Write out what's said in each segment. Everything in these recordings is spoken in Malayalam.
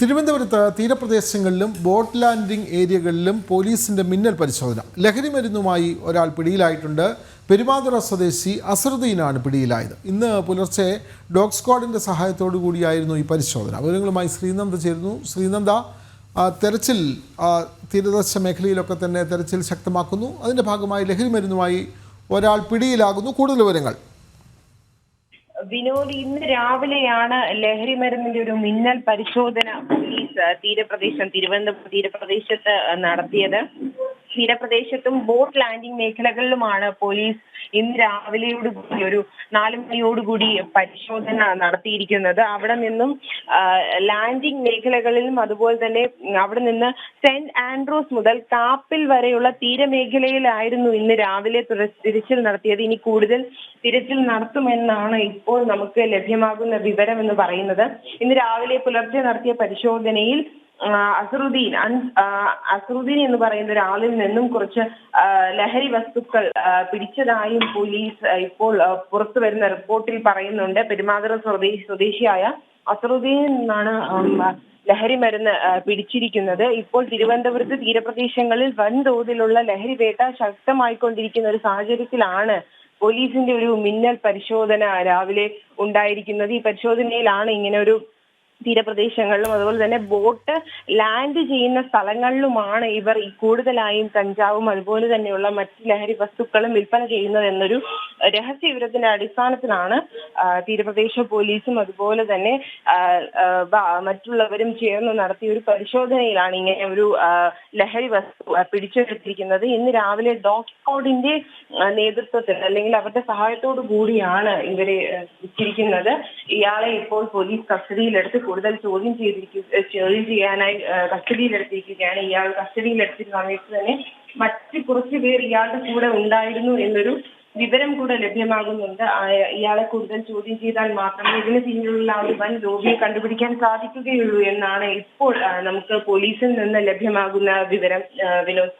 തിരുവനന്തപുരത്ത് തീരപ്രദേശങ്ങളിലും ബോട്ട് ലാൻഡിംഗ് ഏരിയകളിലും പോലീസിന്റെ മിന്നൽ പരിശോധന. ലഹരി മരുന്നുമായി ഒരാൾ പിടിയിലായിട്ടുണ്ട്. പെരുമാതുറ സ്വദേശി അസറുദ്ദീനാണ് പിടിയിലായത്. ഇന്ന് പുലർച്ചെ ഡോഗ് സ്ക്വാഡിന്റെ സഹായത്തോടു കൂടിയായിരുന്നു ഈ പരിശോധന. വിവരങ്ങളുമായി ശ്രീനന്ദ ചേരുന്നു. ശ്രീനന്ദ, തെരച്ചിൽ തീരദേശ മേഖലയിലൊക്കെ തന്നെ തെരച്ചിൽ ശക്തമാക്കുന്നു. അതിന്റെ ഭാഗമായി ലഹരി മരുന്നുമായി ഒരാൾ പിടിയിലാകുന്നു. കൂടുതൽ വിവരങ്ങൾ. വിനോദ്, ഇന്ന് രാവിലെയാണ് ലഹരി മരുന്നിന്റെ ഒരു മിന്നൽ പരിശോധന പോലീസ് തിരുവനന്തപുരം തീരപ്രദേശത്ത് നടത്തിയത്. തീരപ്രദേശത്തും ബോട്ട് ലാൻഡിംഗ് മേഖലകളിലുമാണ് പോലീസ് ഇന്ന് രാവിലെയോടുകൂടി ഒരു 4 മണിയോടുകൂടി പരിശോധന നടത്തിയിരിക്കുന്നത്. അവിടെ നിന്നും ലാൻഡിംഗ് മേഖലകളിലും അതുപോലെ തന്നെ അവിടെ നിന്ന് സെന്റ് ആൻഡ്രൂസ് മുതൽ കാപ്പിൽ വരെയുള്ള തീരമേഖലയിലായിരുന്നു ഇന്ന് രാവിലെ തിരച്ചിൽ നടത്തിയത്. ഇനി കൂടുതൽ തിരച്ചിൽ നടത്തുമെന്നാണ് ഇപ്പോൾ നമുക്ക് ലഭ്യമാകുന്ന വിവരം എന്ന് പറയുന്നത്. ഇന്ന് രാവിലെ പുലർച്ചെ നടത്തിയ പരിശോധനയിൽ അസറുദ്ദീൻ എന്ന് പറയുന്ന ഒരാളിൽ നിന്നും കുറച്ച് ലഹരി വസ്തുക്കൾ പിടിച്ചതായും പോലീസ് ഇപ്പോൾ പുറത്തു വരുന്ന റിപ്പോർട്ടിൽ പറയുന്നുണ്ട്. പെരുമാതുറ സ്വദേശിയായ അസറുദ്ദീനിൽ നിന്നാണ് ലഹരി മരുന്ന് പിടിച്ചിരിക്കുന്നത്. ഇപ്പോൾ തിരുവനന്തപുരത്ത് തീരപ്രദേശങ്ങളിൽ വൻതോതിലുള്ള ലഹരി വേട്ട ശക്തമായിക്കൊണ്ടിരിക്കുന്ന ഒരു സാഹചര്യത്തിലാണ് പോലീസിന്റെ ഒരു മിന്നൽ പരിശോധന രാവിലെ ഉണ്ടായിരിക്കുന്നത്. ഈ പരിശോധനയിലാണ് ഇങ്ങനെ ഒരു തീരപ്രദേശങ്ങളിലും അതുപോലെ തന്നെ ബോട്ട് ലാൻഡ് ചെയ്യുന്ന സ്ഥലങ്ങളിലുമാണ് ഇവർ കൂടുതലായും കഞ്ചാവും അതുപോലെ തന്നെയുള്ള മറ്റ് ലഹരി വസ്തുക്കളും വിൽപ്പന ചെയ്യുന്നത് എന്നൊരു രഹസ്യ വിവരത്തിന്റെ അടിസ്ഥാനത്തിലാണ് തീരപ്രദേശ പോലീസും അതുപോലെ തന്നെ മറ്റുള്ളവരും ചേർന്ന് നടത്തിയ ഒരു പരിശോധനയിലാണ് ഇങ്ങനെ ഒരു ലഹരി വസ്തു പിടിച്ചെടുത്തിരിക്കുന്നത്. ഇന്ന് രാവിലെ ഡോഗ് സ്ക്വാഡിന്റെ നേതൃത്വത്തിൽ അല്ലെങ്കിൽ അവരുടെ സഹായത്തോടു കൂടിയാണ് ഇവരെ പിടിച്ചിരിക്കുന്നത്. ഇയാളെ ഇപ്പോൾ പോലീസ് കസ്റ്റഡിയിലെടുത്ത് കൂടുതൽ ചോദ്യം ചെയ്യാനായി കസ്റ്റഡിയിലെടുത്തിരിക്കുകയാണ്. ഇയാൾ കസ്റ്റഡിയിലെടുത്തിരുന്ന സമയത്ത് തന്നെ മറ്റ് കുറച്ചു പേർ ഇയാളുടെ കൂടെ ഉണ്ടായിരുന്നു എന്നൊരു വിവരം കൂടെ ലഭ്യമാകുന്നുണ്ട്. ഇയാളെ കൂടുതൽ ചോദ്യം ചെയ്താൽ മാത്രമേ ഇതിന് പിന്നിലുള്ള ഒരു വൻ ലോബിയെ കണ്ടുപിടിക്കാൻ സാധിക്കുകയുള്ളൂ എന്നാണ് ഇപ്പോൾ നമുക്ക് പോലീസിൽ നിന്ന് ലഭ്യമാകുന്ന വിവരം. വിനോദ്,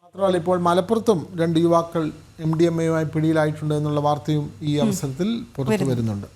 മാത്രമല്ല ഇപ്പോൾ മലപ്പുറത്തും 2 യുവാക്കൾ MDMA പിടിയിലായിട്ടുണ്ട് എന്നുള്ള വാർത്തയും ഈ അവസരത്തിൽ പുറത്തു വരുന്നുണ്ട്.